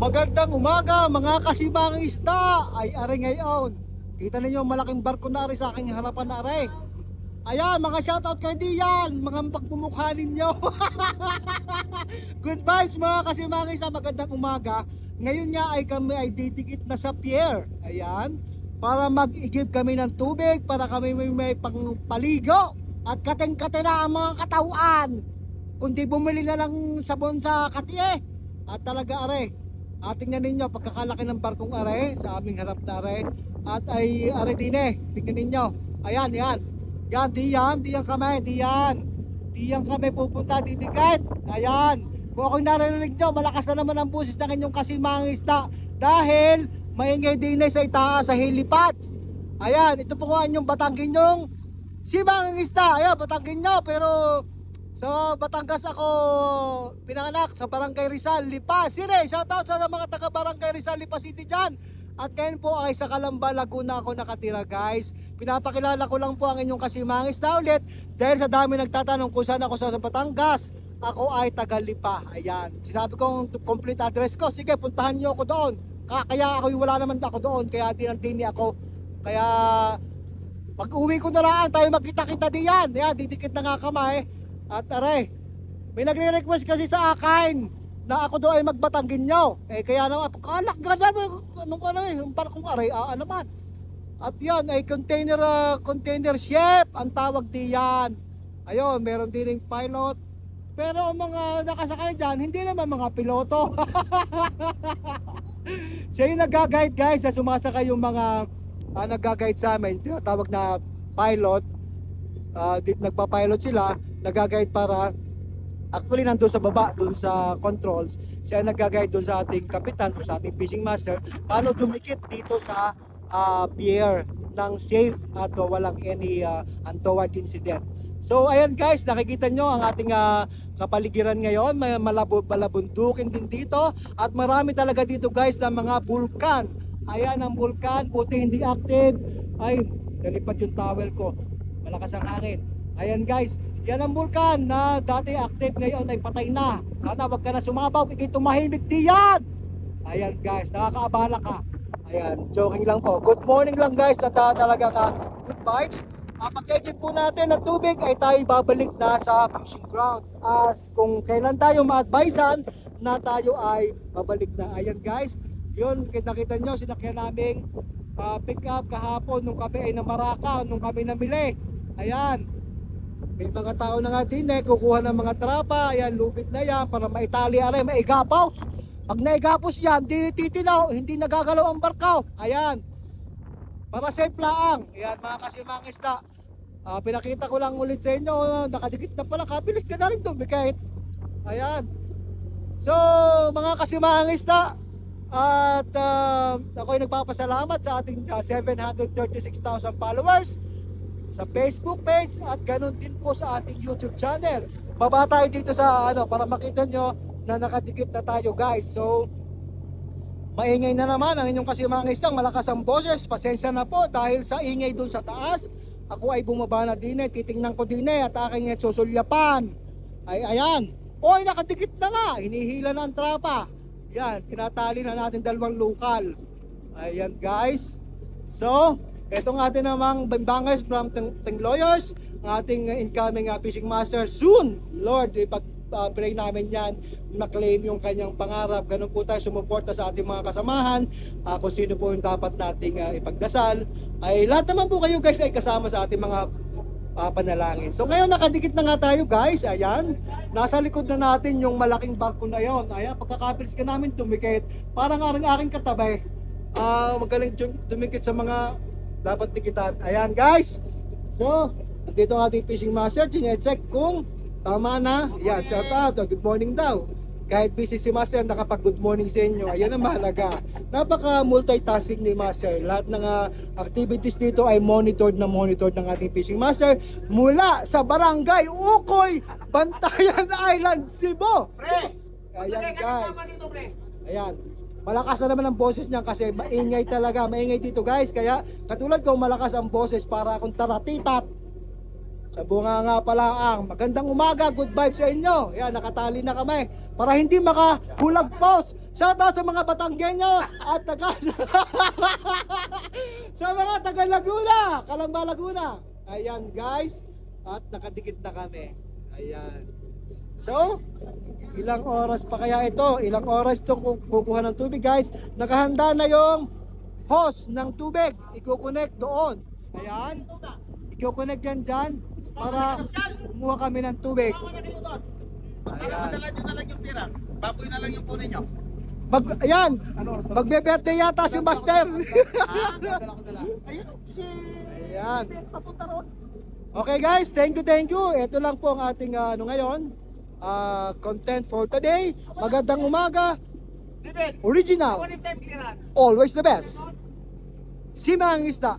Magandang umaga mga kasibang isda. Ay are ngayon, kita ninyo malaking barko na ari sa aking harapan na are. Ayan mga shoutout kay Dian, mga pagmumukha ninyo. Good vibes mga kasibang isda, magandang umaga. Ngayon nga ay kami ay didikit na sa pier. Ayan, para mag-igib kami ng tubig, para kami may pangpaligo at kateng-kate na ang mga katawan. Kundi bumili na lang sabon sa katiye. At talaga are, tingnan ninyo pagkakalaki ng barkong are sa aming harap na are. At ay are din tingnan ninyo. Ayan, yan. Yan, diyan kami pupunta, didikit. Ayan. Kung ako'y narinig nyo, malakas na naman ang busis ng inyong kasimang isda. Dahil maingay din sa itaas sa helipad. Ayan, ito po ang inyong Batanggin yung simang isda. Ayan, Batanggin nyo, pero sa Batangas ako pinanganak, sa Barangay Rizal, Lipa. Sire, shoutout sa mga taga Barangay Rizal, Lipa City dyan. At ngayon po ay sa Calamba, Laguna ako nakatira guys. Pinapakilala ko lang po ang inyong kasimangis na ulit. Dahil sa dami nagtatanong kung saan ako sa Batangas, ako ay taga Lipa. Ayan, sinabi ko ang complete address ko. Sige, puntahan nyo ako doon. Kaya ako wala naman ako doon, kaya dinandini ako. Kaya pag uwi ko na lang tayo magkita-kita diyan. Ayan, didikit na nga kamay. At aray, may nagre-request kasi sa akin na ako doon ay magbatanggin nyo. Kaya naman, pagkalak ganda mo, yung barkong aray, naman. At yan, ay container ship, ang tawag diyan. Ayun, meron din yung pilot. Pero ang mga nakasakay dyan, hindi naman mga piloto. Siya yung nag-guide guys, na sumasakay yung mga nag-guide sa amin, tinatawag na pilot. Nagpa-pilot sila, nag-guide para actually nandoon sa baba, doon sa controls, siya nag-guide doon sa ating kapitan o sa ating fishing master paano dumikit dito sa pier ng safe at walang any untoward incident. So ayan guys, nakikita nyo ang ating kapaligiran ngayon, may malabundukin din dito at marami talaga dito guys na mga bulkan. Ayan ang bulkan, buti hindi active. Ay, nalipad yung towel ko, malakas ang hangin. Ayan guys, yan ang bulkan na dati active, ngayon ay patay na. Sana wag ka na sumabaw, ikay tumahimik diyan. Ayan guys, nakakaabala ka. Ayan, joking lang po. Good morning lang guys, at talaga ka good vibes. Pag-edit po natin ng tubig ay tayo babalik na sa fishing ground. As kung kailan tayo ma-advisean na tayo ay babalik na. Ayan guys, yun nakita nyo, sinakyan naming pick up kahapon nung kami ay namaraka, nung kami namili. Ayan, may mga tao na nga din kukuha ng mga trapa. Ayan, lubid na yan para maitali aray, maigapos. Pag naigapos yan, di titinaw, hindi nagagalaw ang barkaw. Ayan, para safe lang. Ayan mga kasimang isda, pinakita ko lang ulit sa inyo, nakadikit na pala, kabilis ka na rin dumikit. Ayan, so mga kasimang isda, at ako'y nagpapasalamat sa ating 736,000 followers sa Facebook page at ganun din po sa ating YouTube channel. Baba tayo dito sa para makita nyo na nakadikit na tayo guys. So maingay na naman ang inyong kasimang isang malakas ang boses. Pasensya na po dahil sa ingay dun sa taas. Ako ay bumaba na din titingnan ko din at aking susulyapan. Ayan, oy nakadikit na nga, hinihila na ang trapa. Yan, tinatali na natin dalawang lokal. Ayan guys. So etong ating namang bangers from Tengloyers, ang ating incoming fishing master soon. Lord, ipag-pray namin yan, maklaim yung kanyang pangarap. Ganun po tayo sumuporta sa ating mga kasamahan, kung sino po yung dapat nating ipagdasal. Ay lahat naman po kayo guys ay kasama sa ating mga panalangin. So ngayon nakadikit na nga tayo guys. Ayan, nasa likod na natin yung malaking barko na yon. Ayan, pagkakabilis ka namin tumikit, parang aking katabi magaling dumikit sa mga dapat dikitan. Ayan guys, so nandito ang ating fishing master, check kung tama na. Ayan, shout out, good morning daw. Kahit busy si master, nakapag good morning sa inyo. Ayan ang mahalaga. Napaka multitasking ni master. Lahat ng activities dito ay monitored ng ating fishing master mula sa Barangay Ukoy, Bantayan Island, Cebu. Ayan guys, ayan, malakas na naman ang boses niya kasi maingay talaga, maingay dito guys. Kaya katulad ko, malakas ang boses para akong taratitap. Sa bunga nga pala ang magandang umaga, good vibes sa inyo. Yan, nakatali na kami para hindi makahulag post. Shoutout sa mga Batanggenyo at sa mga taga Laguna, Calamba, Laguna. Ayan guys, at nakadikit na kami. Ayan. So, ilang oras pa kaya ito? Ilang oras ito kukuha ng tubig guys? Nakahanda na yung hose ng tubig. Iko-connect doon. Ayan. Iko-connect yan dyan para kumuha kami ng tubig. Para madala nyo na lang yung pira. Baboy na lang yung kunin nyo. Ayan, magbe-birthday yata si Master. Ayan. Okay guys, thank you. Ito lang po ang ating ngayon, content for today. Magandang umaga. Original. Always the best. Simang isda.